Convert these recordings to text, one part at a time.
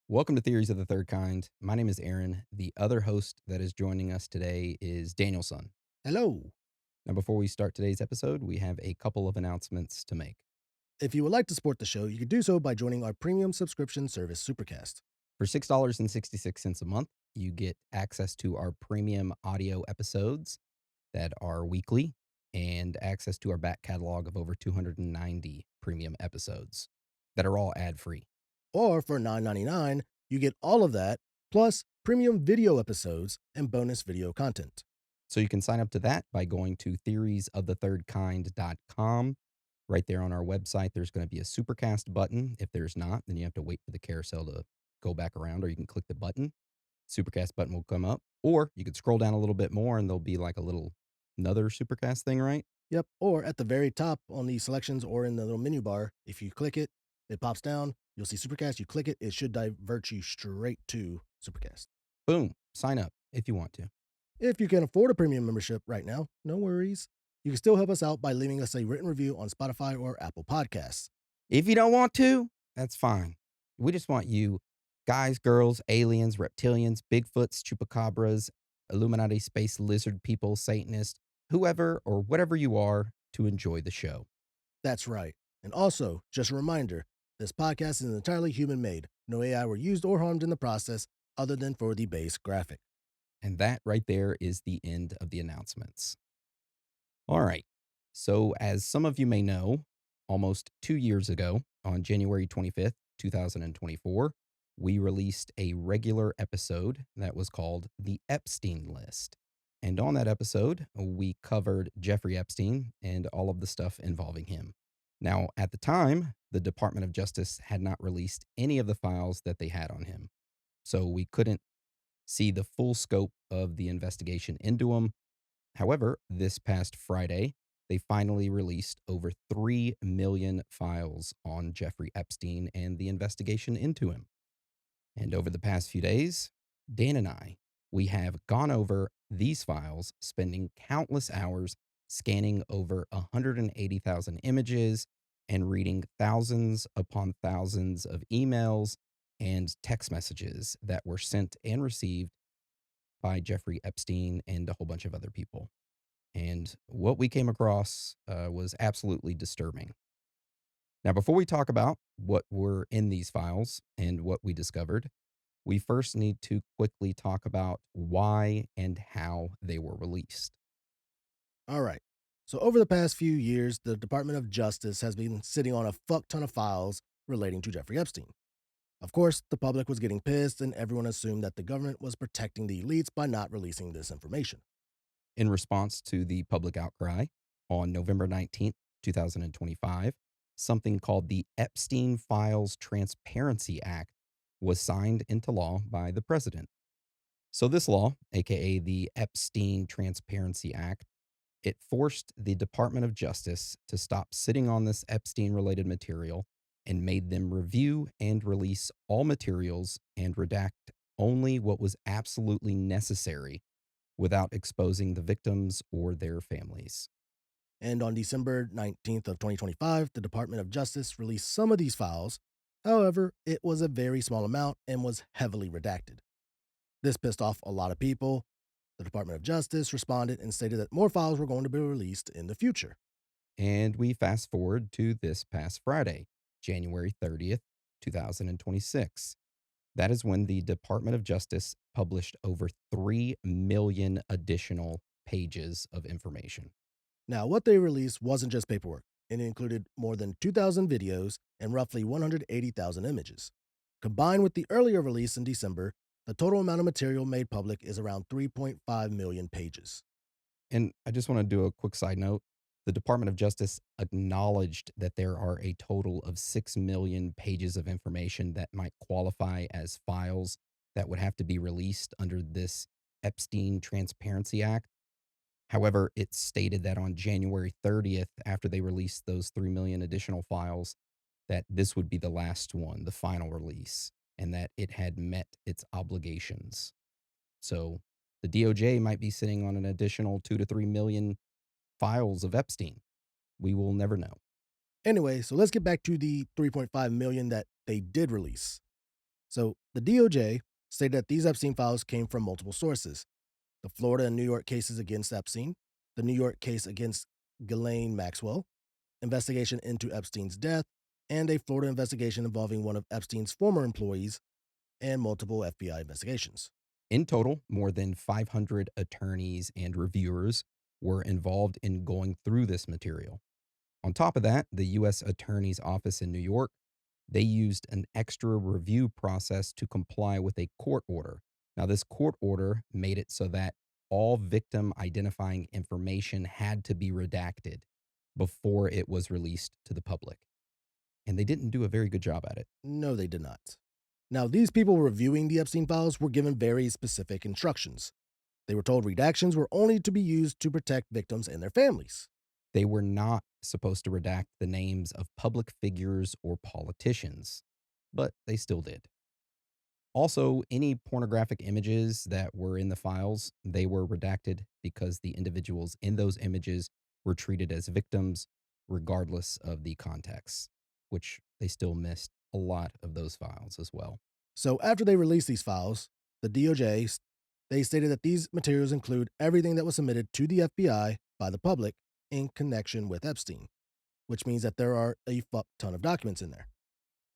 Welcome to Theories of the Third Kind. My name is Aaron. The other host that is joining us today is Danielson. Hello. Now, before we start today's episode, we have a couple of announcements to make. If you would like to support the show, you can do so by joining our premium subscription service, Supercast. For $6.66 a month, you get access to our premium audio episodes that are weekly and access to our back catalog of over 290 premium episodes that are all ad-free. Or for $9.99, you get all of that, plus premium video episodes and bonus video content. So you can sign up to that by going to theoriesofthethirdkind.com. Right there on our website, there's going to be a Supercast button. If there's not, then you have to wait for the carousel to go back around, or you can click the button. Supercast button will come up, or you could scroll down a little bit more and there'll be like a little another Supercast thing, right? Yep. Or at the very top on the selections or in the little menu bar, if you click it, it pops down. You'll see Supercast. You click it, it should divert you straight to Supercast. Boom. Sign up if you want to. If you can afford a premium membership right now, no worries. You can still help us out by leaving us a written review on Spotify or Apple Podcasts. If you don't want to, that's fine. We just want you, guys, girls, aliens, reptilians, Bigfoots, chupacabras, Illuminati space lizard people, Satanists, whoever or whatever you are, to enjoy the show. That's right. And also, just a reminder, this podcast is entirely human-made. No AI were used or harmed in the process other than for the base graphic. And that right there is the end of the announcements. All right. So, as some of you may know, almost 2 years ago, on January 25th, 2024, we released a regular episode that was called The Epstein List. And on that episode, we covered Jeffrey Epstein and all of the stuff involving him. Now, at the time, the Department of Justice had not released any of the files that they had on him. So we couldn't see the full scope of the investigation into him. However, this past Friday, they finally released over 3 million files on Jeffrey Epstein and the investigation into him. And over the past few days, Dan and we have gone over these files, spending countless hours scanning over 180,000 images and reading thousands upon thousands of emails and text messages that were sent and received by Jeffrey Epstein and a whole bunch of other people. And what we came across was absolutely disturbing. Now, before we talk about what were in these files and what we discovered, we first need to quickly talk about why and how they were released. All right. So, over the past few years, the Department of Justice has been sitting on a fuck ton of files relating to Jeffrey Epstein. Of course, the public was getting pissed, and everyone assumed that the government was protecting the elites by not releasing this information. In response to the public outcry, on November 19th, 2025, something called the Epstein Files Transparency Act was signed into law by the president. So, this law, aka the Epstein Transparency Act, it forced the Department of Justice to stop sitting on this Epstein related material and made them review and release all materials and redact only what was absolutely necessary without exposing the victims or their families. And on December 19th of 2025, the Department of Justice released some of these files. However, it was a very small amount and was heavily redacted. This pissed off a lot of people. The Department of Justice responded and stated that more files were going to be released in the future. And we fast forward to this past Friday, January 30th, 2026. That is when the Department of Justice published over 3 million additional pages of information. Now, what they released wasn't just paperwork. It included more than 2,000 videos and roughly 180,000 images. Combined with the earlier release in December, the total amount of material made public is around 3.5 million pages. And I just want to do a quick side note. The Department of Justice acknowledged that there are a total of 6 million pages of information that might qualify as files that would have to be released under this Epstein Transparency Act. However, it stated that on January 30th, after they released those 3 million additional files, that this would be the last one, the final release, and that it had met its obligations. So the DOJ might be sitting on an additional 2 to 3 million files of Epstein. We will never know. Anyway, so let's get back to the 3.5 million that they did release. So the DOJ stated that these Epstein files came from multiple sources: the Florida and New York cases against Epstein, the New York case against Ghislaine Maxwell, investigation into Epstein's death, and a Florida investigation involving one of Epstein's former employees, and multiple FBI investigations. In total, more than 500 attorneys and reviewers were involved in going through this material. On top of that, the U.S. Attorney's Office in New York, they used an extra review process to comply with a court order. Now, this court order made it so that all victim identifying information had to be redacted before it was released to the public. And they didn't do a very good job at it. No, they did not. Now, these people reviewing the Epstein files were given very specific instructions. They were told redactions were only to be used to protect victims and their families. They were not supposed to redact the names of public figures or politicians, but they still did. Also, any pornographic images that were in the files, they were redacted because the individuals in those images were treated as victims regardless of the context, which they still missed a lot of those files as well. So, after they released these files, the DOJ they stated that these materials include everything that was submitted to the FBI by the public in connection with Epstein, which means that there are a fuck ton of documents in there.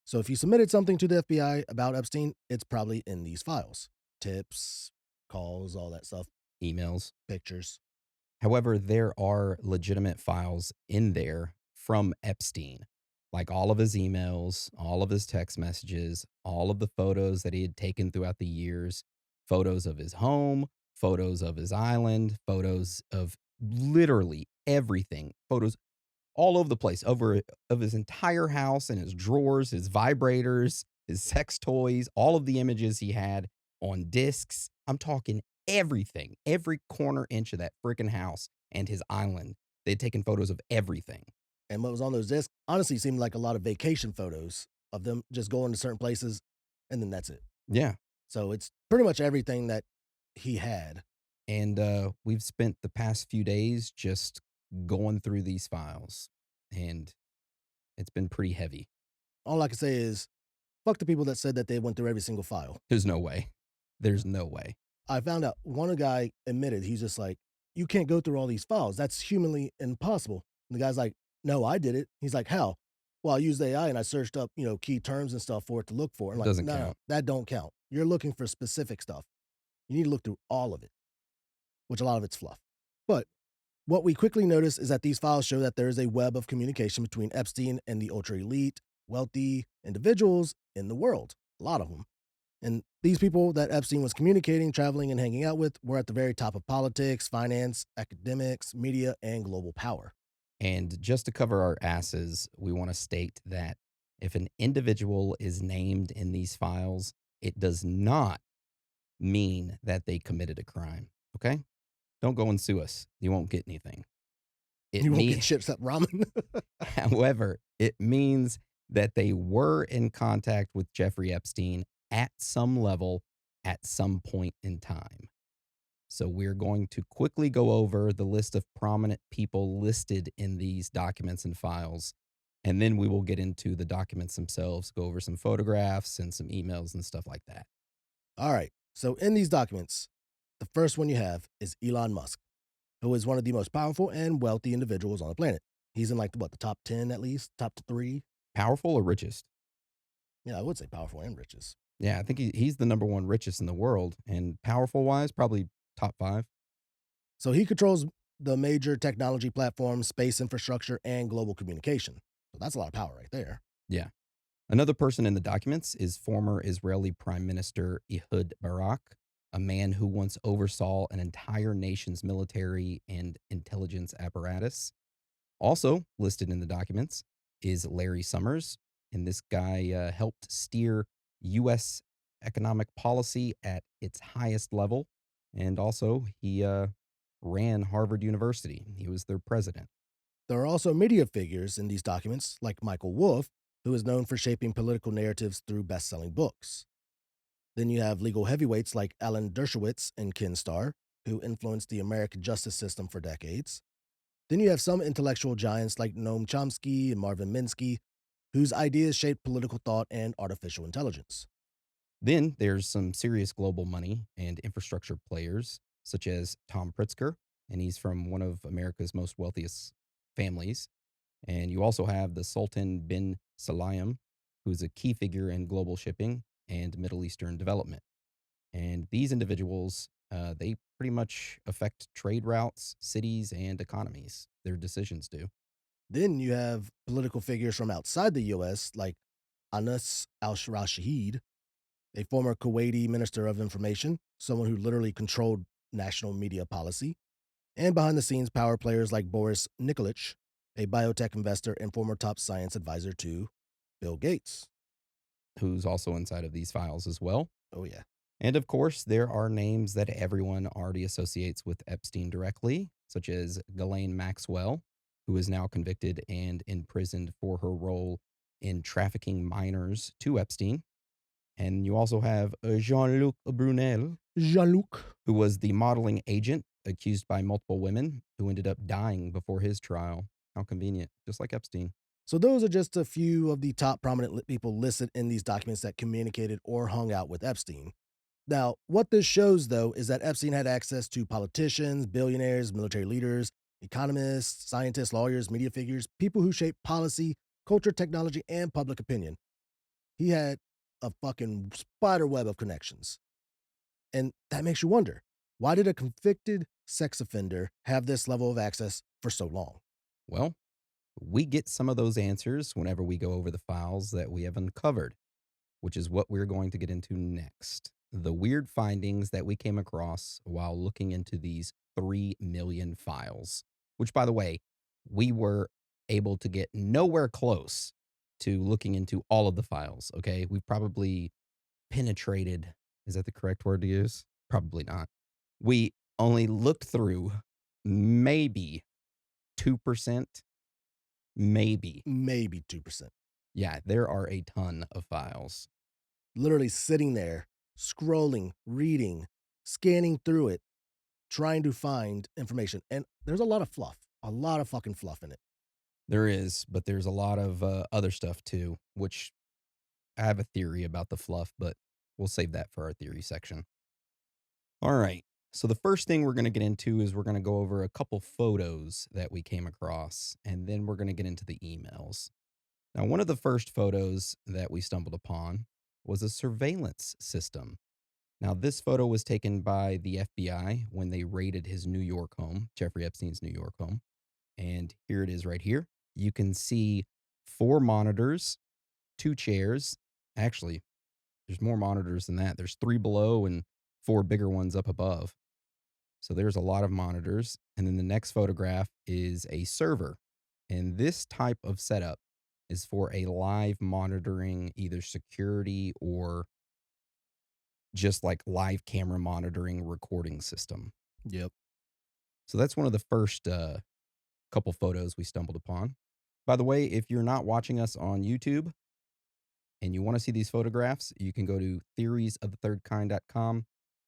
So if you submitted something to the FBI about Epstein, it's probably in these files: tips, calls, all that stuff, Emails. pictures. However, there are legitimate files in there from Epstein, like all of his emails, all of his text messages, all of the photos that he had taken throughout the years, photos of his home, photos of his island, photos of literally everything, photos all over the place, over of his entire house and his drawers, his vibrators, his sex toys, all of the images he had on discs. I'm talking everything, every corner inch of that freaking house and his island. They'd taken photos of everything. And what was on those discs honestly seemed like a lot of vacation photos of them just going to certain places, and then that's it. Yeah. So it's pretty much everything that he had. And we've spent the past few days just going through these files, and it's been pretty heavy. All I can say is, fuck the people that said that they went through every single file. There's no way. There's no way. I found out one guy admitted, he's just like, you can't go through all these files. That's humanly impossible. And the guy's like, no, I did it. He's like, how? Well, I used AI and I searched up, key terms and stuff for it to look for. I'm like, Doesn't no, count. that don't count. You're looking for specific stuff. You need to look through all of it, which a lot of it's fluff. But what we quickly notice is that these files show that there is a web of communication between Epstein and the ultra elite, wealthy individuals in the world. A lot of them. And these people that Epstein was communicating, traveling, and hanging out with were at the very top of politics, finance, academics, media, and global power. And just to cover our asses, we want to state that if an individual is named in these files, it does not mean that they committed a crime. Okay? Don't go and sue us. You won't get anything. You won't get shit except ramen. However, it means that they were in contact with Jeffrey Epstein at some level at some point in time. So we're going to quickly go over the list of prominent people listed in these documents and files. And then we will get into the documents themselves, go over some photographs and some emails and stuff like that. All right. So in these documents, the first one you have is Elon Musk, who is one of the most powerful and wealthy individuals on the planet. He's in like the top 10 at least, top 3. Powerful or richest? Yeah, I would say powerful and richest. Yeah, I think he's the number one richest in the world. And powerful wise, probably top 5. So he controls the major technology platforms, space infrastructure, and global communication. So that's a lot of power right there. Yeah. Another person in the documents is former Israeli Prime Minister Ehud Barak, a man who once oversaw an entire nation's military and intelligence apparatus. Also listed in the documents is Larry Summers, and this guy helped steer U.S. economic policy at its highest level, and also he ran Harvard University. He was their president. There are also media figures in these documents, like Michael Wolff, who is known for shaping political narratives through best-selling books. Then you have legal heavyweights like Alan Dershowitz and Ken Starr, who influenced the American justice system for decades. Then you have some intellectual giants like Noam Chomsky and Marvin Minsky, whose ideas shaped political thought and artificial intelligence. Then there's some serious global money and infrastructure players, such as Tom Pritzker, and he's from one of America's most wealthiest families. And you also have the Sultan bin Salayem, who's a key figure in global shipping and Middle Eastern development. And these individuals, they pretty much affect trade routes, cities, and economies. Their decisions do. Then you have political figures from outside the US, like Anas al Rashid, a former Kuwaiti Minister of Information, someone who literally controlled national media policy, and behind the scenes power players like Boris Nikolic, a biotech investor and former top science advisor to Bill Gates. Who's also inside of these files as well. Oh, yeah. And of course, there are names that everyone already associates with Epstein directly, such as Ghislaine Maxwell, who is now convicted and imprisoned for her role in trafficking minors to Epstein. And you also have Jean Luc Brunel, Jean Luc. who was the modeling agent accused by multiple women who ended up dying before his trial. How convenient, just like Epstein. So, those are just a few of the top prominent people listed in these documents that communicated or hung out with Epstein. Now, what this shows, though, is that Epstein had access to politicians, billionaires, military leaders, economists, scientists, lawyers, media figures, people who shape policy, culture, technology, and public opinion. He had a fucking spider web of connections. And that makes you wonder, why did a convicted sex offender have this level of access for so long? Well, we get some of those answers whenever we go over the files that we have uncovered, which is what we're going to get into next. The weird findings that we came across while looking into these 3 million files, which, by the way, we were able to get nowhere close to looking into all of the files. Okay. We probably penetrated, is that the correct word to use? Probably not. We only looked through maybe 2%, maybe. Maybe 2%. Yeah, there are a ton of files. Literally sitting there, scrolling, reading, scanning through it, trying to find information. And there's a lot of fluff, a lot of fucking fluff in it. There is, but there's a lot of other stuff too, which I have a theory about the fluff, but we'll save that for our theory section. All right. So the first thing we're going to get into is we're going to go over a couple photos that we came across, and then we're going to get into the emails. Now, one of the first photos that we stumbled upon was a surveillance system. Now, this photo was taken by the FBI when they raided his New York home, Jeffrey Epstein's New York home. And here it is right here. You can see 4 monitors, 2 chairs. Actually, there's more monitors than that. There's 3 below and 4 bigger ones up above. So there's a lot of monitors. And then the next photograph is a server. And this type of setup is for a live monitoring, either security or just like live camera monitoring recording system. Yep. So that's one of the first couple photos we stumbled upon. By the way, if you're not watching us on YouTube and you want to see these photographs, you can go to theoriesofthethirdkind.com,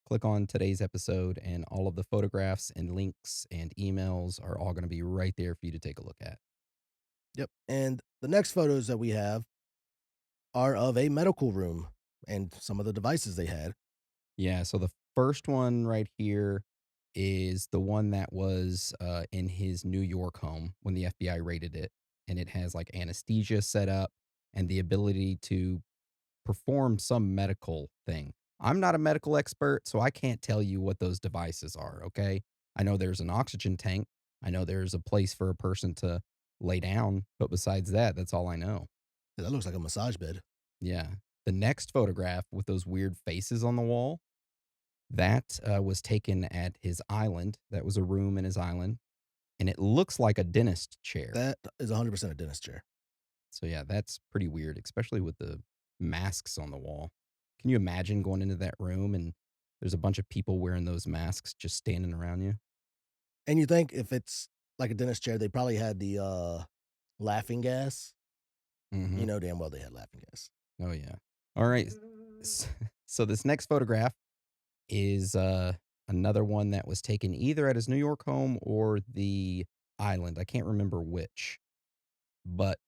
click on today's episode, and all of the photographs and links and emails are all going to be right there for you to take a look at. Yep. And the next photos that we have are of a medical room and some of the devices they had. Yeah, so the first one right here is the one that was in his New York home when the FBI raided it. And it has like anesthesia set up and the ability to perform some medical thing. I'm not a medical expert, so I can't tell you what those devices are, okay? I know there's an oxygen tank. I know there's a place for a person to lay down, but besides that, that's all I know. That looks like a massage bed. Yeah. The next photograph with those weird faces on the wall, that was taken at his island. That was a room in his island, and it looks like a dentist chair. That is 100% a dentist chair. So yeah, that's pretty weird, especially with the masks on the wall. Can you imagine going into that room and there's a bunch of people wearing those masks just standing around you? And you think if it's like a dentist chair, they probably had the laughing gas. Hmm. You know damn well they had laughing gas. Oh yeah. All right. So this next photograph is another one that was taken either at his New York home or the island. I can't remember which, but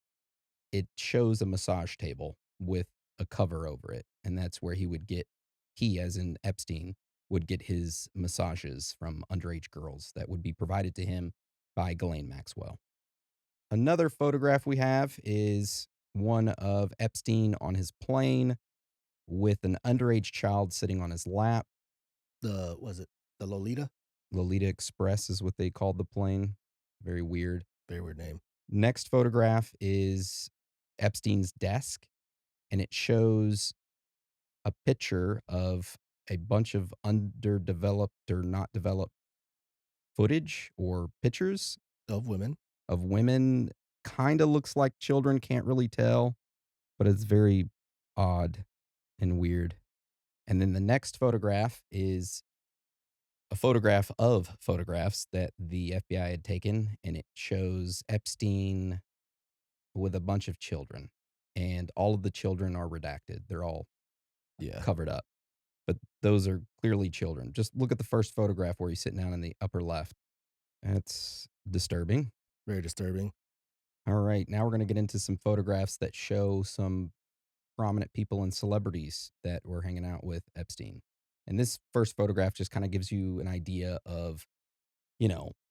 it shows a massage table with a cover over it. And that's where he, as in Epstein, would get his massages from underage girls that would be provided to him by Ghislaine Maxwell. Another photograph we have is one of Epstein on his plane with an underage child sitting on his lap. Was it the Lolita? Lolita Express is what they called the plane. Very weird. Very weird name. Next photograph is Epstein's desk, and it shows a picture of a bunch of underdeveloped or not developed footage or pictures Of women. of women. Kind of looks like children, can't really tell, but it's very odd and weird. And then the next photograph is a photograph of photographs that the FBI had taken, and it shows Epstein with a bunch of children, and all of the children are redacted. They're all Yeah. covered up, but those are clearly children. Just look at the first photograph where he's sitting down in the upper left. That's disturbing. Very disturbing. All right, now we're going to get into some photographs that show some prominent people and celebrities that were hanging out with Epstein. And this first photograph just kind of gives you an idea of,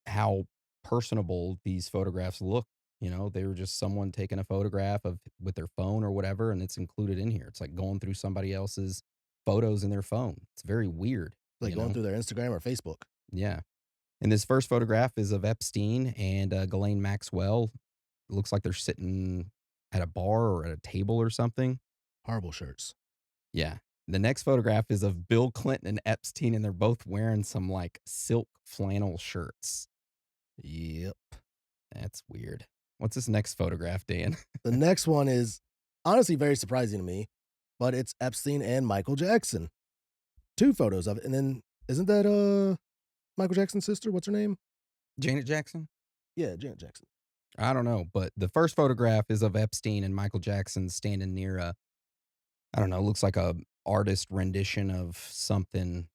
how personable these photographs look. They were just someone taking a photograph of with their phone or whatever, and it's included in here. It's like going through somebody else's photos in their phone. It's very weird, Like going through their Instagram or Facebook. Yeah. And this first photograph is of Epstein and Ghislaine Maxwell. It looks like they're sitting at a bar or at a table or something. Horrible shirts. Yeah. The next photograph is of Bill Clinton and Epstein, and they're both wearing some like silk flannel shirts. Yep. That's weird. What's this next photograph, Dan? The next one is honestly very surprising to me, but it's Epstein and Michael Jackson. 2 photos of it. And then isn't that Michael Jackson's sister? What's her name? Janet Jackson? Yeah, Janet Jackson. I don't know, but the first photograph is of Epstein and Michael Jackson standing near I don't know, looks like a artist rendition of something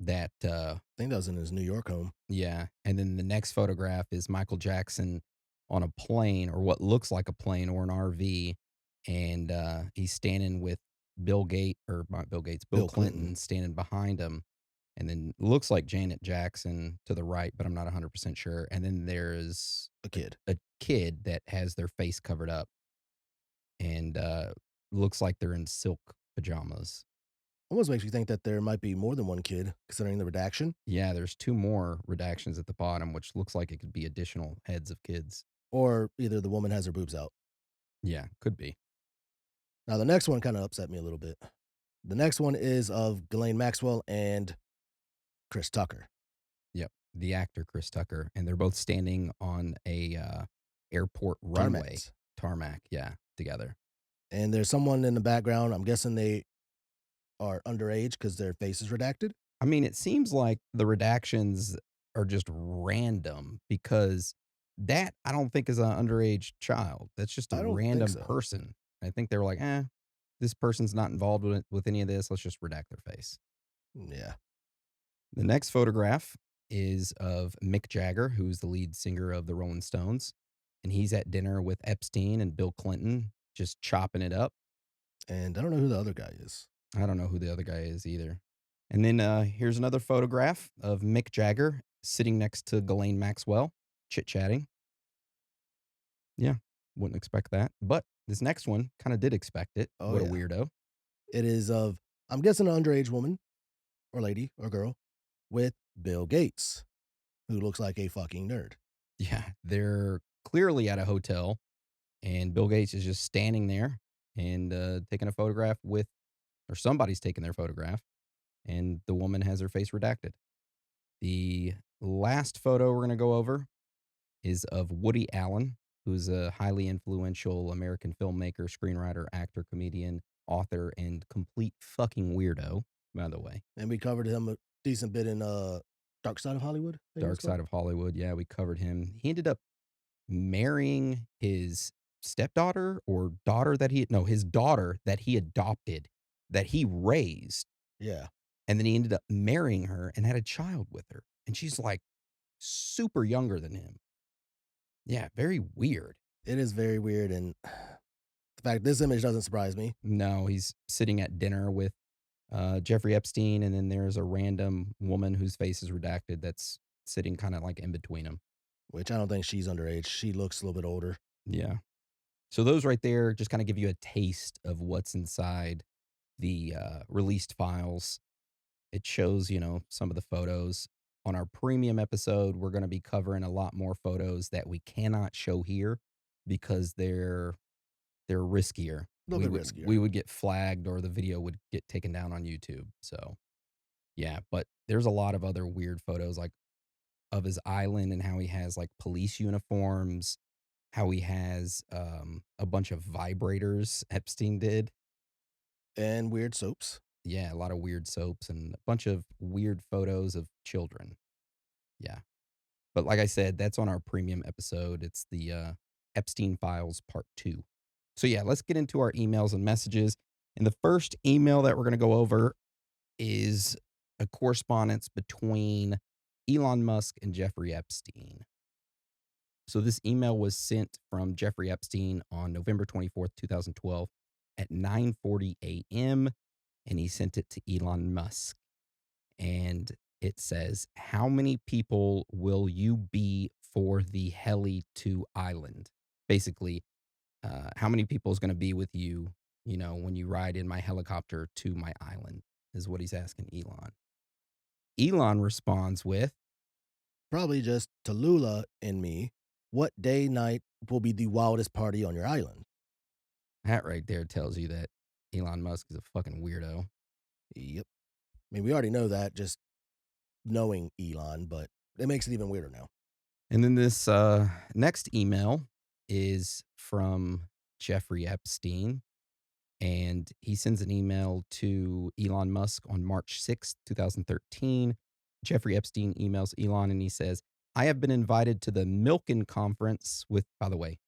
that I think that was in his New York home. yeah. And then the next photograph is Michael Jackson on a plane or what looks like a plane or an RV. And he's standing with Bill Gates or not Bill Gates, Bill Bill Clinton, Clinton. standing behind him. And then looks like Janet Jackson to the right, but I'm not 100% sure. And then there's A kid. a kid that has their face covered up and looks like they're in silk pajamas. Almost makes you think that there might be more than one kid, considering the redaction. Yeah, there's 2 more redactions at the bottom, which looks like it could be additional heads of kids. Or either the woman has her boobs out. Yeah, could be. Now, the next one kind of upset me a little bit. The next one is of Ghislaine Maxwell and Chris Tucker. Yep, the actor Chris Tucker, and they're both standing on a airport runway. Tarmacs. Tarmac, yeah, together. And there's someone in the background. I'm guessing they are underage because their face is redacted. I mean, it seems like the redactions are just random because that I don't think is an underage child. That's just a I don't think random so. person. I think they were like, this person's not involved with any of this. Let's just redact their face. Yeah. The next photograph is of Mick Jagger, who's the lead singer of the Rolling Stones. And he's at dinner with Epstein and Bill Clinton, just chopping it up. And I don't know who the other guy is. I don't know who the other guy is either. And then here's another photograph of Mick Jagger sitting next to Ghislaine Maxwell, chit-chatting. Yeah, wouldn't expect that. But this next one kind of did expect it. Oh, What a yeah. weirdo. It is of, I'm guessing, an underage woman or lady or girl with Bill Gates, who looks like a fucking nerd. Yeah, they're clearly at a hotel, and Bill Gates is just standing there and taking a photograph with, or somebody's taking their photograph, and the woman has her face redacted. The last photo we're going to go over is of Woody Allen, who's a highly influential American filmmaker, screenwriter, actor, comedian, author, and complete fucking weirdo, by the way. And we covered him a decent bit in Dark Side of Hollywood. Dark Side of Hollywood. Yeah, we covered him. He ended up marrying his stepdaughter or daughter that his daughter that he adopted, that he raised. Yeah. And then he ended up marrying her and had a child with her. And she's like super younger than him. Yeah, very weird. It is very weird. And In fact, this image doesn't surprise me, No, he's sitting at dinner with Jeffrey Epstein, and then there's a random woman whose face is redacted that's sitting kind of like in between them. which I don't think she's underage. She looks a little bit older. Yeah. So those right there just kind of give you a taste of what's inside the released files. It shows, some of the photos. On our premium episode, we're going to be covering a lot more photos that we cannot show here because they're riskier. A little We bit would riskier. we would get flagged or the video would get taken down on YouTube. So, yeah, but there's a lot of other weird photos like of his island and how he has like police uniforms, how he has a bunch of vibrators Epstein did. And weird soaps. Yeah, a lot of weird soaps and a bunch of weird photos of children. Yeah. But like I said, that's on our premium episode. It's the Epstein Files Part 2. So yeah, let's get into our emails and messages. And the first email that we're going to go over is a correspondence between Elon Musk and Jeffrey Epstein. So this email was sent from Jeffrey Epstein on November 24th, 2012 at 9:40 a.m. and he sent it to Elon Musk. And it says, "How many people will you be for the heli to island?" Basically, how many people is going to be with you, when you ride in my helicopter to my island, is what he's asking Elon. Elon responds with, Probably just Tallulah and me. What day night will be the wildest party on your island? that right there tells you that Elon Musk is a fucking weirdo. Yep. I mean, we already know that just knowing Elon, but it makes it even weirder now. And then this next email is from Jeffrey Epstein. And he sends an email to Elon Musk on March 6th, 2013. Jeffrey Epstein emails Elon and he says, "I have been invited to the Milken conference with," by the way,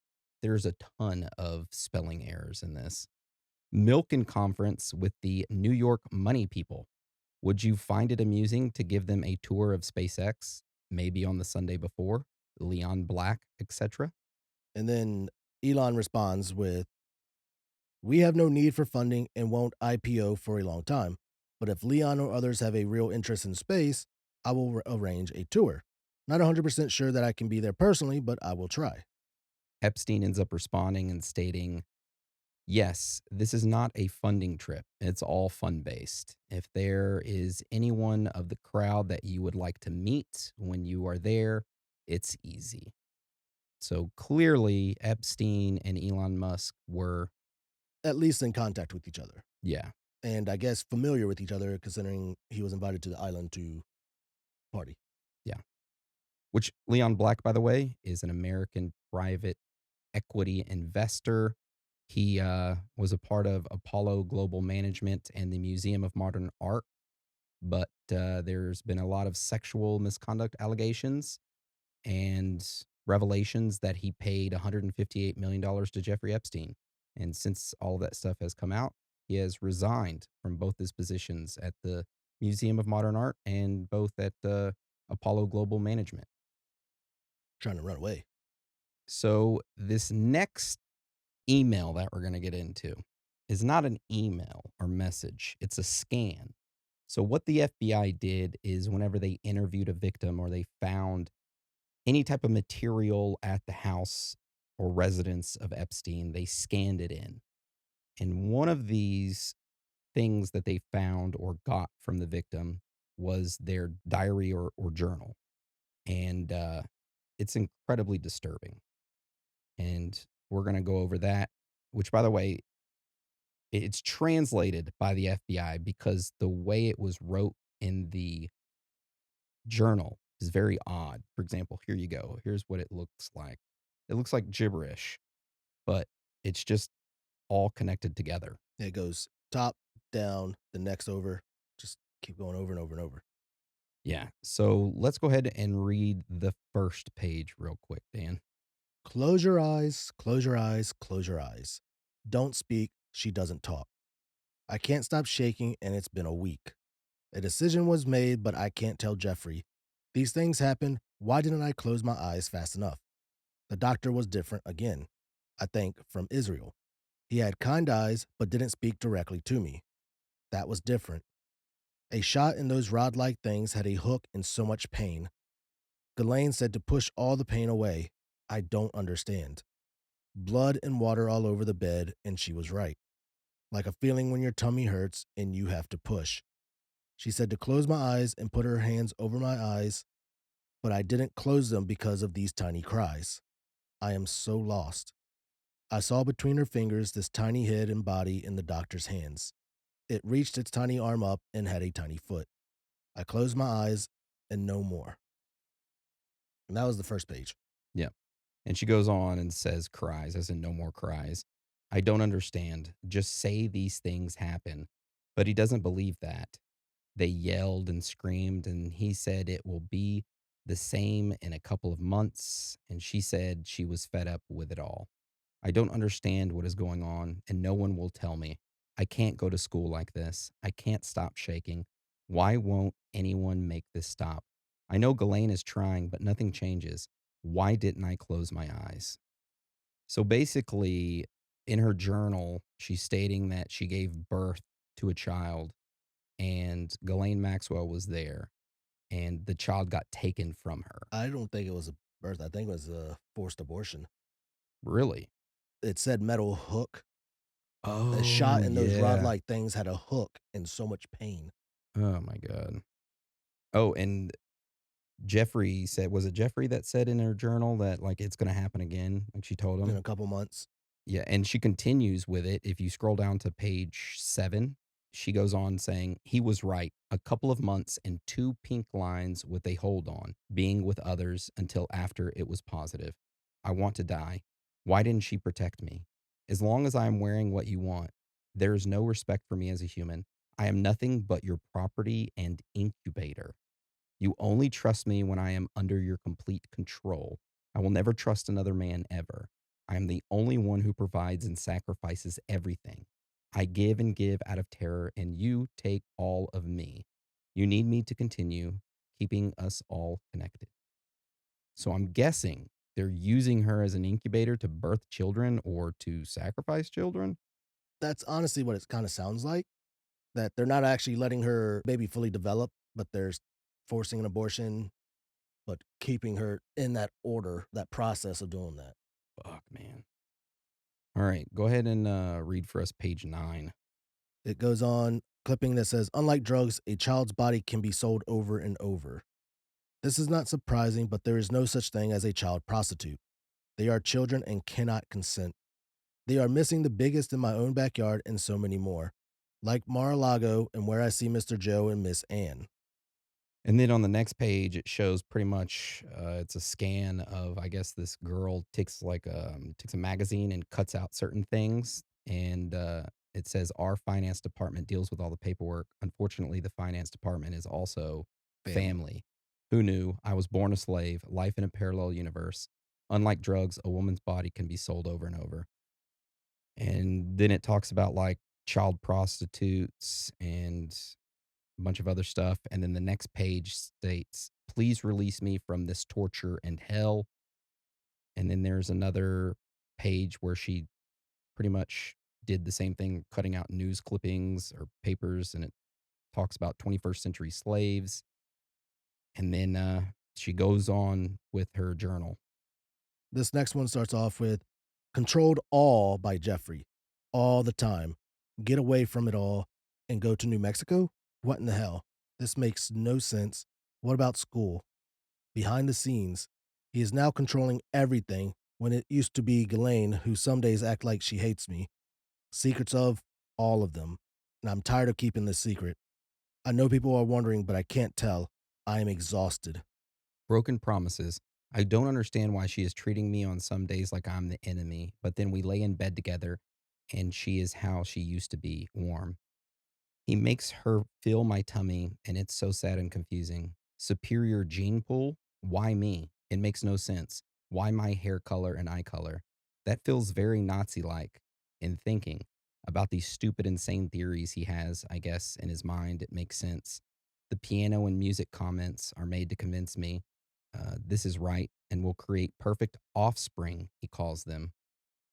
there's a ton of spelling errors in this, "Milken conference with the New York money people. Would you find it amusing to give them a tour of SpaceX, maybe on the Sunday before? Leon Black, etc." And then Elon responds with, we have no need for funding and won't IPO for a long time. But if Leon or others have a real interest in space, I will arrange a tour. Not 100% sure that I can be there personally, but I will try. Epstein ends up responding and stating, "Yes, this is not a funding trip. It's all fun based. If there is anyone of the crowd that you would like to meet when you are there, it's easy." So clearly, Epstein and Elon Musk were, At least in contact with each other. yeah, And I guess familiar with each other, considering he was invited to the island to party. yeah. Which Leon Black, by the way, is an American private equity investor. He was a part of Apollo Global Management and the Museum of Modern Art, but there's been a lot of sexual misconduct allegations and revelations that he paid $158 million to Jeffrey Epstein. And since all of that stuff has come out, he has resigned from both his positions at the Museum of Modern Art and both at Apollo Global Management. Trying to run away. So, this next email that we're going to get into is not an email or message, it's a scan. So, what the FBI did is whenever they interviewed a victim or they found any type of material at the house or residence of Epstein, they scanned it in. And one of these things that they found or got from the victim was their diary or journal. And it's incredibly disturbing. And we're going to go over that, which, by the way, it's translated by the FBI because the way it was wrote in the journal is very odd. For example, here you go. Here's what it looks like. It looks like gibberish, but it's just all connected together. It goes top, down, the next over. Just keep going over and over and over. Yeah. So let's go ahead and read the first page real quick, Dan. Close your eyes, close your eyes, close your eyes. Don't speak, she doesn't talk. I can't stop shaking, and it's been a week. A decision was made, but I can't tell Jeffrey. These things happen. Why didn't I close my eyes fast enough? The doctor was different again. I think from Israel. He had kind eyes, but didn't speak directly to me. That was different. A shot in those rod like things had a hook and so much pain. Ghislaine said to push all the pain away. I don't understand. Blood and water all over the bed, and she was right. Like a feeling when your tummy hurts and you have to push. She said to close my eyes and put her hands over my eyes, but I didn't close them because of these tiny cries. I am so lost. I saw between her fingers this tiny head and body in the doctor's hands. It reached its tiny arm up and had a tiny foot. I closed my eyes and no more. And that was the first page. Yeah. And she goes on and says, cries, as in no more cries. I don't understand. Just say these things happen. But he doesn't believe that. They yelled and screamed, and he said it will be the same in a couple of months. And she said she was fed up with it all. I don't understand what is going on, and no one will tell me. I can't go to school like this. I can't stop shaking. Why won't anyone make this stop? I know Ghislaine is trying, but nothing changes. Why didn't I close my eyes? So basically, in her journal, she's stating that she gave birth to a child, and Ghislaine Maxwell was there, and the child got taken from her. I don't think it was a birth. I think it was a forced abortion. Really? It said metal hook. The Oh, shot in those rod yeah. like things had a hook and so much pain. Oh, my God. Oh, and Jeffrey said, was it Jeffrey that said in her journal that, like, it's gonna happen again, like she told In him? a couple months. Yeah, and she continues with it. If you scroll down to page 7, she goes on saying, "He was right. A couple of months and 2 pink lines with a hold on, being with others until after it was positive. I want to die. Why didn't she protect me? As long as I am wearing what you want, there is no respect for me as a human. I am nothing but your property and incubator. You only trust me when I am under your complete control. I will never trust another man ever. I am the only one who provides and sacrifices everything. I give and give out of terror, and you take all of me. You need me to continue keeping us all connected." So I'm guessing they're using her as an incubator to birth children or to sacrifice children. That's honestly what it kind of sounds like. That they're not actually letting her baby fully develop, but they're forcing an abortion, but keeping her in that order, that process of doing that. Fuck, man. All right, go ahead and read for us page 9. It goes on, clipping that says, unlike drugs, a child's body can be sold over and over. This is not surprising, but there is no such thing as a child prostitute. They are children and cannot consent. They are missing the biggest in my own backyard and so many more, like Mar-a-Lago and where I see Mr. Joe and Miss Ann. And then on the next page, it shows pretty much it's a scan of, I guess, this girl takes a magazine and cuts out certain things, and it says our finance department deals with all the paperwork. Unfortunately, the finance department is also Family. family. Who knew? I was born a slave. Life in a parallel universe. Unlike drugs, a woman's body can be sold over and over. And then it talks about like child prostitutes and a bunch of other stuff. And then the next page states, please release me from this torture and hell. And then there's another page where she pretty much did the same thing, cutting out news clippings or papers. And it talks about 21st century slaves. And then she goes on with her journal. This next one starts off with Controlled All by Jeffrey. All the time. Get away from it all and go to New Mexico? What in the hell? This makes no sense. What about school? Behind the scenes, he is now controlling everything when it used to be Ghislaine who some days act like she hates me. Secrets of all of them. And I'm tired of keeping this secret. I know people are wondering, but I can't tell. I am exhausted. Broken promises. I don't understand why she is treating me on some days like I'm the enemy, but then we lay in bed together and she is how she used to be, warm. He makes her feel my tummy, and it's so sad and confusing. Superior gene pool? Why me? It makes no sense. Why my hair color and eye color? That feels very Nazi like in thinking about these stupid, insane theories he has, I guess, in his mind. It makes sense. The piano and music comments are made to convince me this is right and will create perfect offspring, he calls them.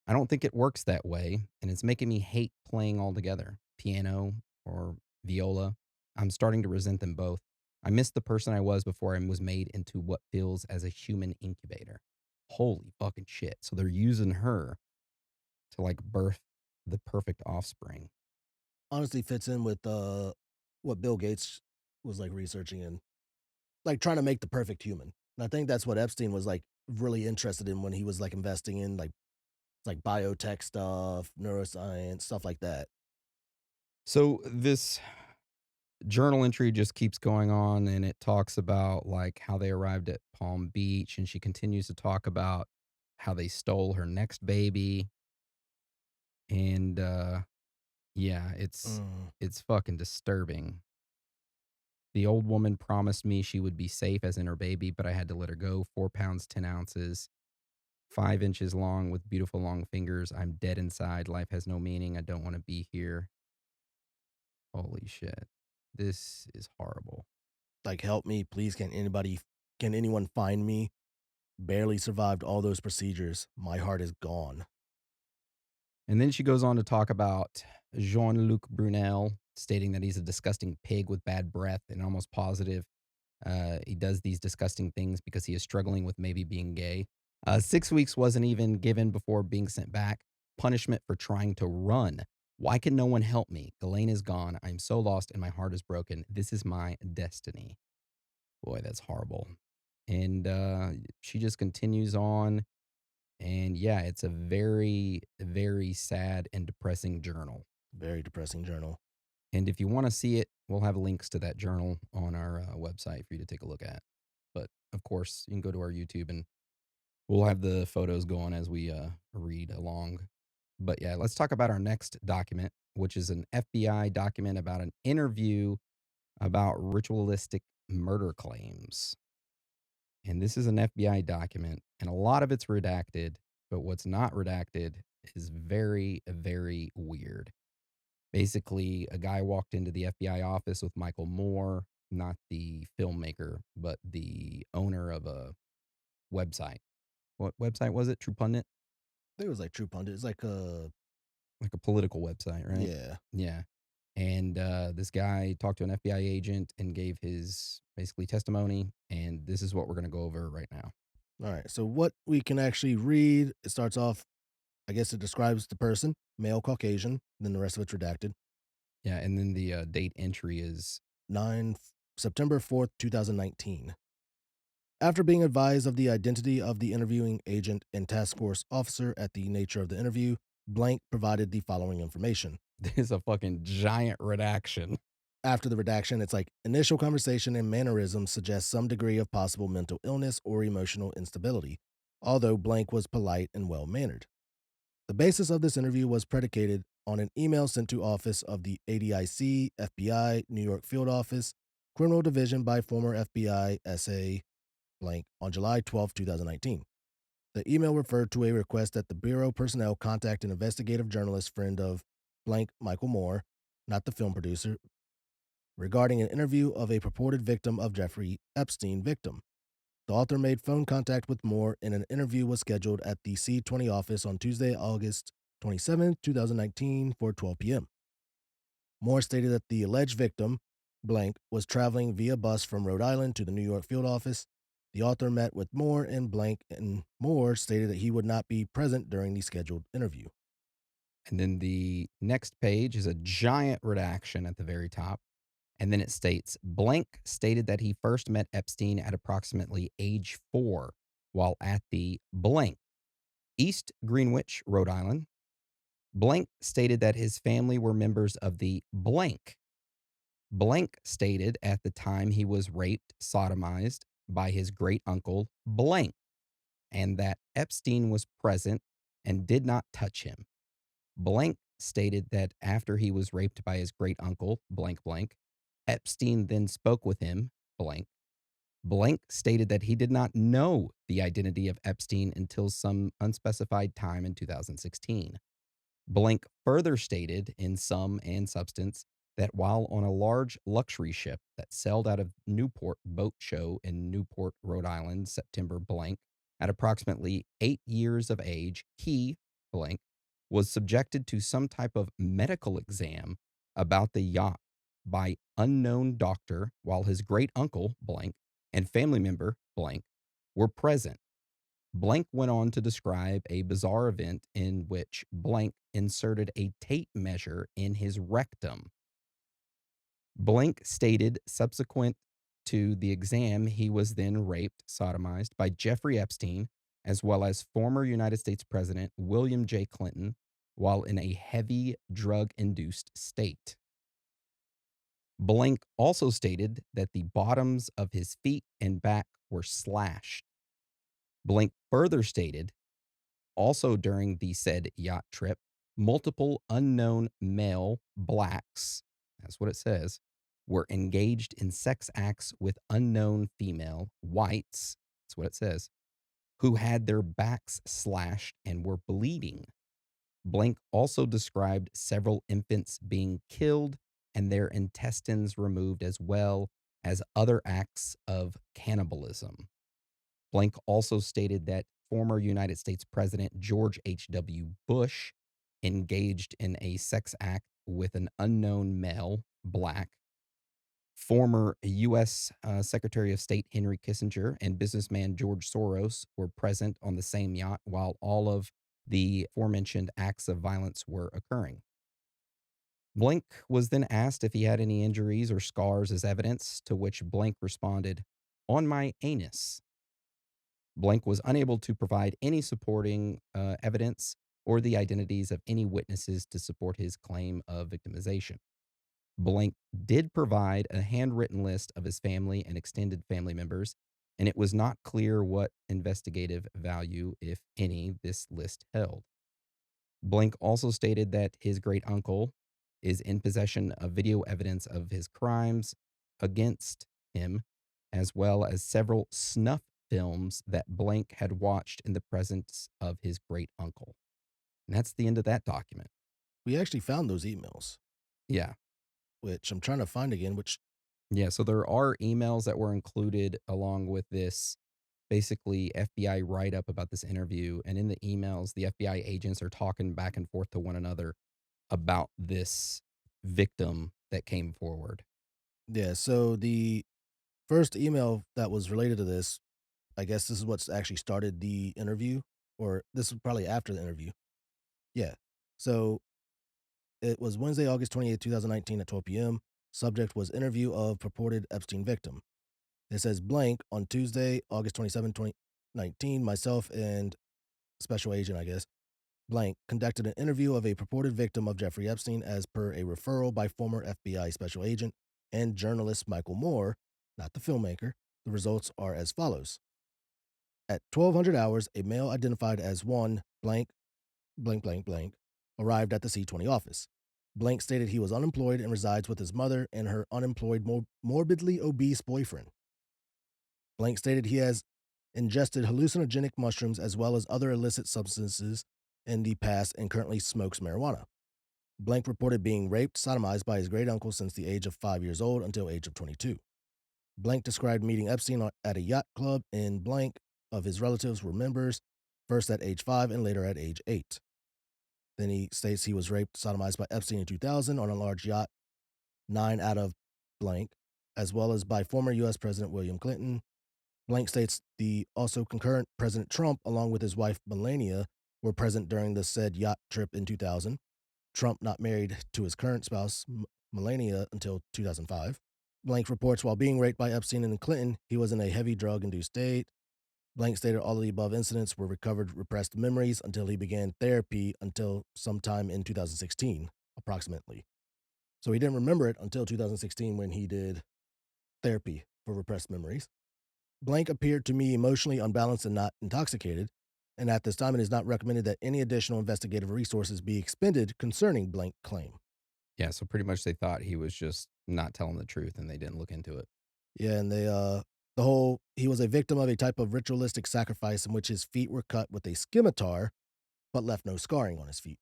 I don't think it works that way, and it's making me hate playing altogether. Piano or viola. I'm starting to resent them both. I miss the person I was before I was made into what feels as a human incubator. Holy fucking shit. So they're using her to like birth the perfect offspring. Honestly fits in with what Bill Gates was like researching and like trying to make the perfect human. And I think that's what Epstein was like really interested in when he was like investing in like biotech stuff, neuroscience, stuff like that. So this journal entry just keeps going on and it talks about like how they arrived at Palm Beach, and she continues to talk about how they stole her next baby. And yeah, Mm, it's fucking disturbing. The old woman promised me she would be safe as in her baby, but I had to let her go. 4 pounds, 10 ounces, 5 inches long with beautiful long fingers. I'm dead inside. Life has no meaning. I don't want to be here. Holy shit. This is horrible. like help me, please. Can anyone find me? Barely survived all those procedures. My heart is gone. And then she goes on to talk about Jean Luc Brunel, stating that he's a disgusting pig with bad breath and almost positive he does these disgusting things because he is struggling with maybe being gay. 6 weeks wasn't even given before being sent back. Punishment for trying to run. Why can no one help me? Ghislaine is gone. I'm so lost and my heart is broken. This is my destiny. Boy, that's horrible. And she just continues on. And yeah, it's a very, very sad and depressing journal. Very depressing journal. And if you want to see it, we'll have links to that journal on our website for you to take a look at. But of course, you can go to our YouTube and we'll have the photos going as we read along. But yeah, let's talk about our next document, which is an FBI document about an interview about ritualistic murder claims. And this is an FBI document, and a lot of it's redacted, but what's not redacted is very, very weird. Basically, a guy walked into the FBI office with Michael Moore, not the filmmaker, but the owner of a website. What website was it? True Pundit? I think it was like True Pundit. It's like Like a political website, right? yeah. Yeah. And this guy talked to an FBI agent and gave his basically testimony. And this is what we're going to go over right now. All right. So what we can actually read, it starts off, I guess it describes the person, male Caucasian, then the rest of it's redacted. Yeah. And then the date entry is 9 September 4th, 2019. After being advised of the identity of the interviewing agent and task force officer at the nature of the interview, blank provided the following information. this is a fucking giant redaction. After the redaction, it's like initial conversation and mannerisms suggest some degree of possible mental illness or emotional instability, although blank was polite and well mannered. The basis of this interview was predicated on an email sent to office of the ADIC, FBI, New York Field Office, Criminal Division by former FBI SA blank on July 12, 2019. The email referred to a request that the Bureau personnel contact an investigative journalist friend of blank Michael Moore, not the film producer, regarding an interview of a purported victim of Jeffrey Epstein victim. The author made phone contact with Moore, and an interview was scheduled at the C20 office on Tuesday, August 27, 2019, for 12 p.m. Moore stated that the alleged victim, blank, was traveling via bus from Rhode Island to the New York field office. The author met with Moore and blank, and Moore stated that he would not be present during the scheduled interview. And then the next page is a giant redaction at the very top. And then it states blank stated that he first met Epstein at approximately age 4 while at the blank East Greenwich, Rhode Island. Blank stated that his family were members of the blank. Blank stated at the time he was raped, sodomized by his great uncle blank, and that Epstein was present and did not touch him. Blank stated that after he was raped by his great uncle blank blank, Epstein then spoke with him blank. Blank stated that he did not know the identity of Epstein until some unspecified time in 2016. Blank further stated in sum and substance that while on a large luxury ship that sailed out of Newport Boat Show in Newport, Rhode Island, September blank, at approximately 8 years of age, he blank, was subjected to some type of medical exam about the yacht by unknown doctor while his great uncle blank and family member blank were present. Blank went on to describe a bizarre event in which blank inserted a tape measure in his rectum. Blank stated subsequent to the exam, he was then raped, sodomized by Jeffrey Epstein, as well as former United States President William J. Clinton, while in a heavy drug induced state. Blank also stated that the bottoms of his feet and back were slashed. Blank further stated, also during the said yacht trip, multiple unknown male blacks, that's what it says, were engaged in sex acts with unknown female whites, that's what it says, who had their backs slashed and were bleeding. Blank also described several infants being killed and their intestines removed, as well as other acts of cannibalism. Blank also stated that former United States President George H.W. Bush engaged in a sex act with an unknown male, black. Former U.S. Secretary of State Henry Kissinger and businessman George Soros were present on the same yacht while all of the aforementioned acts of violence were occurring. Blank was then asked if he had any injuries or scars as evidence, to which Blank responded, "On my anus." Blank was unable to provide any supporting evidence or the identities of any witnesses to support his claim of victimization. Blank did provide a handwritten list of his family and extended family members, and it was not clear what investigative value, if any, this list held. Blank also stated that his great uncle is in possession of video evidence of his crimes against him, as well as several snuff films that Blank had watched in the presence of his great uncle. And that's the end of that document. We actually found those emails, Yeah. which I'm trying to find again, which Yeah. So there are emails that were included along with this basically FBI write up about this interview. And in the emails, the FBI agents are talking back and forth to one another about this victim that came forward. yeah, so the first email that was related to this, I guess this is what's actually started the interview, or this was probably after the interview. Yeah. So it was Wednesday, August 28th, 2019 at 12 p.m. Subject was interview of purported Epstein victim. It says blank on Tuesday, August 27th, 2019, myself and special agent, I guess, blank conducted an interview of a purported victim of Jeffrey Epstein as per a referral by former FBI special agent and journalist Michael Moore, not the filmmaker. The results are as follows. At 1200 hours, a male identified as one blank, blank, blank, blank arrived at the C20 office. Blank stated he was unemployed and resides with his mother and her unemployed, morbidly obese boyfriend. Blank stated he has ingested hallucinogenic mushrooms as well as other illicit substances in the past and currently smokes marijuana. Blank reported being raped, sodomized by his great uncle since the age of 5 years old until age of 22. Blank described meeting Epstein at a yacht club, and blank of his relatives were members, first at age 5 and later at age 8. Then he states he was raped, sodomized by Epstein in 2000 on a large yacht, 9 out of blank, as well as by former U.S. President William Clinton. Blank states the also concurrent President Trump, along with his wife Melania, were present during the said yacht trip in 2000. Trump not married to his current spouse, Melania, until 2005. Blank reports while being raped by Epstein and Clinton, he was in a heavy drug-induced state. Blank stated all of the above incidents were recovered repressed memories until he began therapy until sometime in 2016, approximately. So he didn't remember it until 2016 when he did therapy for repressed memories. Blank appeared to me emotionally unbalanced and not intoxicated, and at this time it is not recommended that any additional investigative resources be expended concerning blank claim. Yeah. So pretty much they thought he was just not telling the truth and they didn't look into it. Yeah, and the whole he was a victim of a type of ritualistic sacrifice in which his feet were cut with a scimitar, but left no scarring on his feet.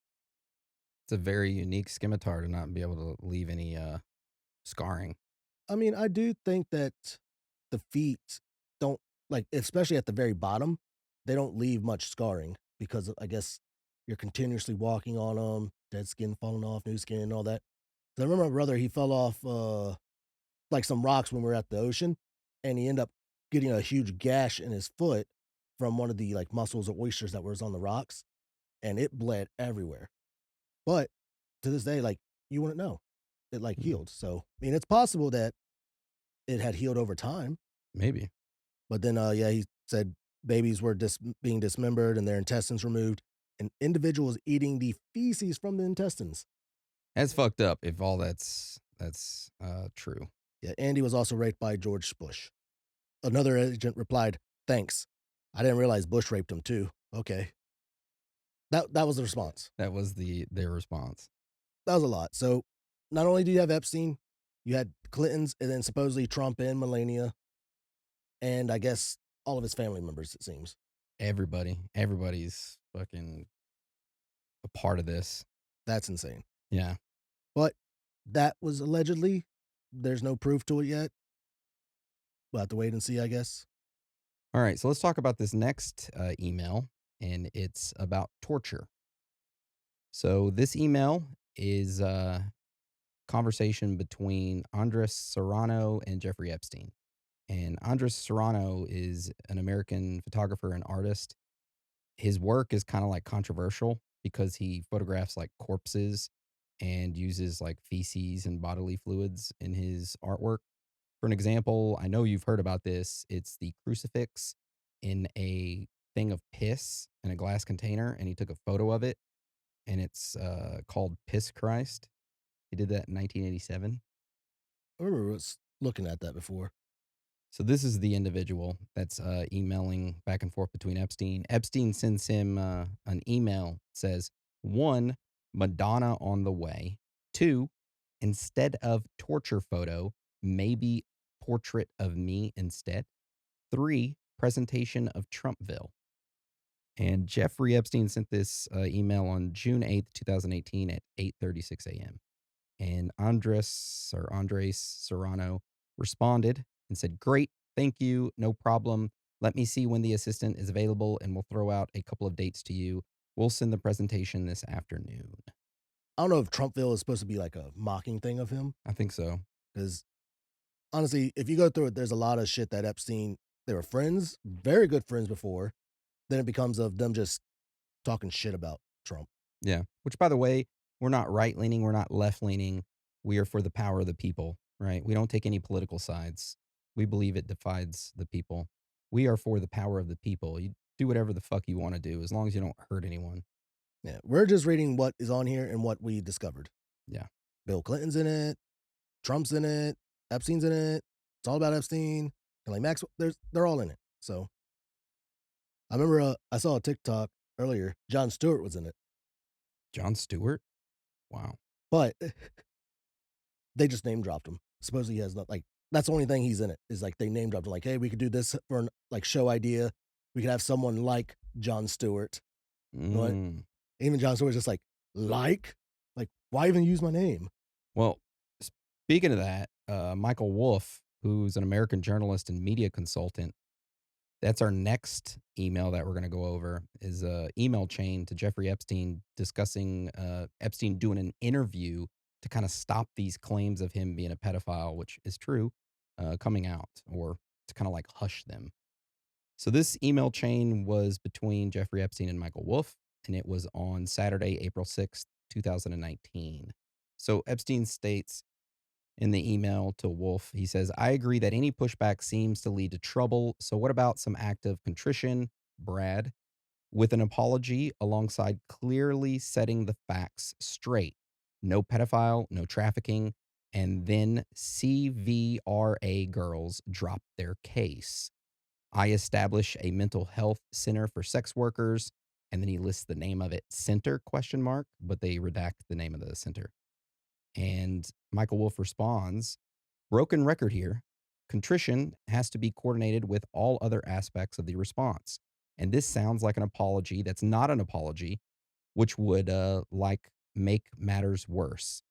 It's a very unique scimitar to not be able to leave any scarring. I mean, I do think that the feet don't, like, especially at the very bottom, they don't leave much scarring because I guess You're continuously walking on them, dead skin falling off, new skin, and all that. So I remember my brother, he fell off like some rocks when we were at the ocean, and he ended up getting a huge gash in his foot from one of the like mussels or oysters that was on the rocks, and it bled everywhere. But to this day, like you wouldn't know. It like Mm, healed. So I mean it's possible that it had healed over time. maybe. But then yeah, he said babies were being dismembered and their intestines removed, and individuals eating the feces from the intestines. That's fucked up if all that's true. Yeah, Andy was also raped by George Bush. Another agent replied, "Thanks. I didn't realize Bush raped him too." Okay. That was the response. That was their response. That was a lot. So, not only do you have Epstein, you had Clintons and then supposedly Trump and Melania, and I guess all of his family members, it seems. Everybody's fucking a part of this. That's insane. Yeah. But that was allegedly. There's no proof to it yet. We'll have to wait and see, I guess. All right. So let's talk about this next email, and it's about torture. So this email is a conversation between Andres Serrano and Jeffrey Epstein. And Andres Serrano is an American photographer and artist. His work is kind of like controversial because he photographs like corpses and uses like feces and bodily fluids in his artwork. For an example, I know you've heard about this. It's the crucifix in a thing of piss in a glass container, and he took a photo of it, and it's called Piss Christ. He did that in 1987. I remember was looking at that before. So this is the individual that's emailing back and forth between Epstein. Epstein sends him an email that says, one, Madonna on the way. Two, instead of torture photo, maybe portrait of me instead. Three, presentation of Trumpville. And Jeffrey Epstein sent this email on June 8th, 2018 at 8:36 a.m. And Andres Serrano responded and said, "Great, thank you, no problem. Let me see when the assistant is available and we'll throw out a couple of dates to you. We'll send the presentation this afternoon." I don't know if Trumpville is supposed to be like a mocking thing of him, I think so. because honestly, if you go through it, there's a lot of shit that Epstein, they were friends, very good friends before. Then it becomes of them just talking shit about Trump. Yeah. Which, by the way, we're not right leaning, we're not left leaning. We are for the power of the people, right? We don't take any political sides. We believe it divides the people. We are for the power of the people. You do whatever the fuck you want to do as long as you don't hurt anyone. Yeah, we're just reading what is on here and what we discovered. Yeah. Bill Clinton's in it, Trump's in it, Epstein's in it. It's all about Epstein. And like Maxwell, they're all in it. So I remember I saw a TikTok earlier. Jon Stewart was in it, Jon Stewart? Wow. but they just name dropped him. Supposedly he has not like that's the only thing he's in it is like they name dropped him. Like, hey, we could do this for an like show idea. We could have someone like Jon Stewart. But Mm. even Jon Stewart's just like why even use my name? Well, speaking of that, Michael Wolff, who's an American journalist and media consultant, that's our next email that we're going to go over is a email chain to Jeffrey Epstein discussing Epstein doing an interview to kind of stop these claims of him being a pedophile, which is true, coming out, or to kind of like hush them. So this email chain was between Jeffrey Epstein and Michael Wolff, and it was on Saturday, April 6th, 2019. So Epstein states in the email to Wolf, he says, "I agree that any pushback seems to lead to trouble. So what about some act of contrition, Brad, with an apology alongside clearly setting the facts straight? No pedophile, no trafficking, and then CVRA girls drop their case. I establish a mental health center for sex workers." And then he lists the name of it, center question mark, but they redact the name of the center. And Michael Wolff responds, "Broken record here. Contrition has to be coordinated with all other aspects of the response. And this sounds like an apology that's not an apology, which would like make matters worse.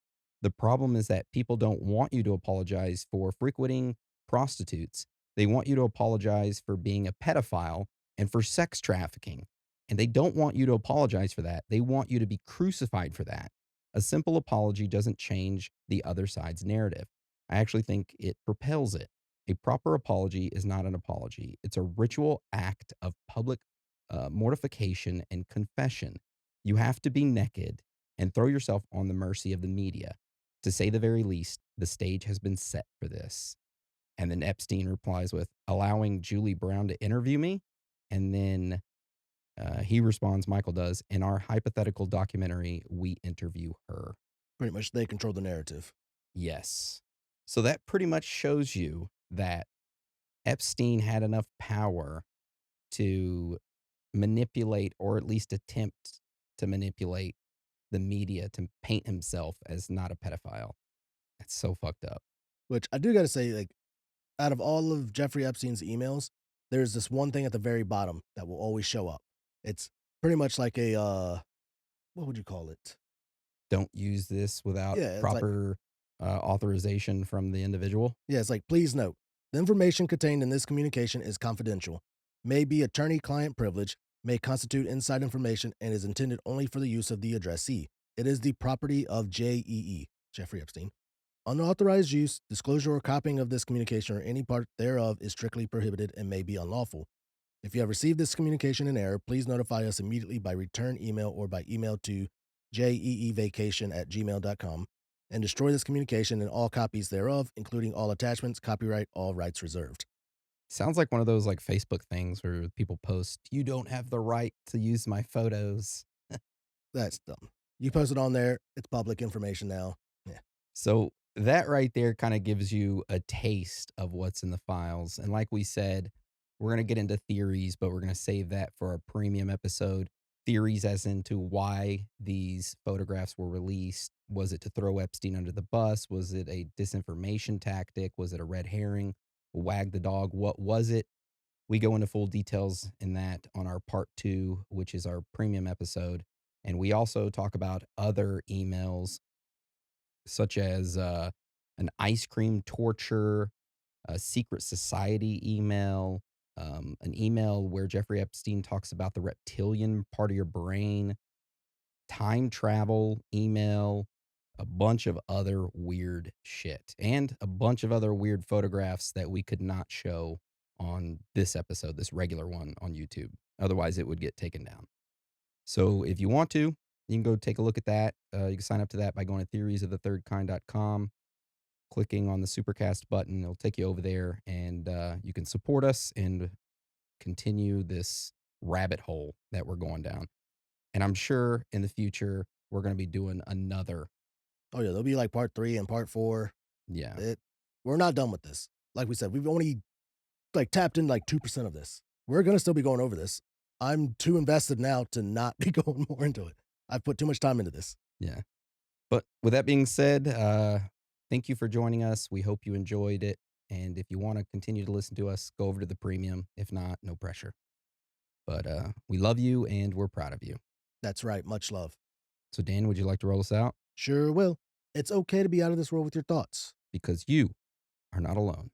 The problem is that people don't want you to apologize for frequenting prostitutes. They want you to apologize for being a pedophile and for sex trafficking. And they don't want you to apologize for that. They want you to be crucified for that. A simple apology doesn't change the other side's narrative. I actually think it propels it. A proper apology is not an apology, it's a ritual act of public mortification and confession. You have to be naked and throw yourself on the mercy of the media. To say the very least, the stage has been set for this. And then Epstein replies with allowing Julie Brown to interview me. And then he responds, Michael does, in our hypothetical documentary, we interview her. Pretty much they control the narrative. Yes. So that pretty much shows you that Epstein had enough power to manipulate or at least attempt to manipulate the media to paint himself as not a pedophile. That's so fucked up. Which I do gotta say, like, out of all of Jeffrey Epstein's emails, there's this one thing at the very bottom that will always show up. It's pretty much like a what would you call it? Don't use this without Yeah, it's like proper authorization from the individual. yeah, it's like, please note, the information contained in this communication is confidential, may be attorney-client privilege, may constitute inside information, and is intended only for the use of the addressee. It is the property of JEE, Jeffrey Epstein. Unauthorized use, disclosure, or copying of this communication or any part thereof is strictly prohibited and may be unlawful. If you have received this communication in error, please notify us immediately by return email or by email to jeevacation@gmail.com and destroy this communication and all copies thereof, including all attachments, copyright, all rights reserved. Sounds like one of those like Facebook things where people post, you don't have the right to use my photos. That's dumb. You post it on there, it's public information now. Yeah. So that right there kind of gives you a taste of what's in the files. And like we said, we're going to get into theories, but we're going to save that for our premium episode. Theories as into why these photographs were released. Was it to throw Epstein under the bus? Was it a disinformation tactic? Was it a red herring? Wag the dog? What was it? We go into full details in that on our part 2, which is our premium episode. And we also talk about other emails such as an ice cream torture, a secret society email, an email where Jeffrey Epstein talks about the reptilian part of your brain, time travel email, a bunch of other weird shit, and a bunch of other weird photographs that we could not show on this episode, this regular one on YouTube. Otherwise, it would get taken down. So if you want to, you can go take a look at that. You can sign up to that by going to theoriesofthethirdkind.com, clicking on the Supercast button. It'll take you over there, and you can support us and continue this rabbit hole that we're going down. And I'm sure in the future, we're going to be doing another. Oh, yeah, there'll be like part 3 and part 4. Yeah. We're not done with this. Like we said, we've only like tapped in like 2% of this. We're going to still be going over this. I'm too invested now to not be going more into it. I've put too much time into this. Yeah. But with that being said, thank you for joining us. We hope you enjoyed it. And if you want to continue to listen to us, go over to the premium. If not, no pressure. But we love you and we're proud of you. That's right. Much love. So, Dan, would you like to roll us out? Sure will. It's okay to be out of this world with your thoughts. Because you are not alone.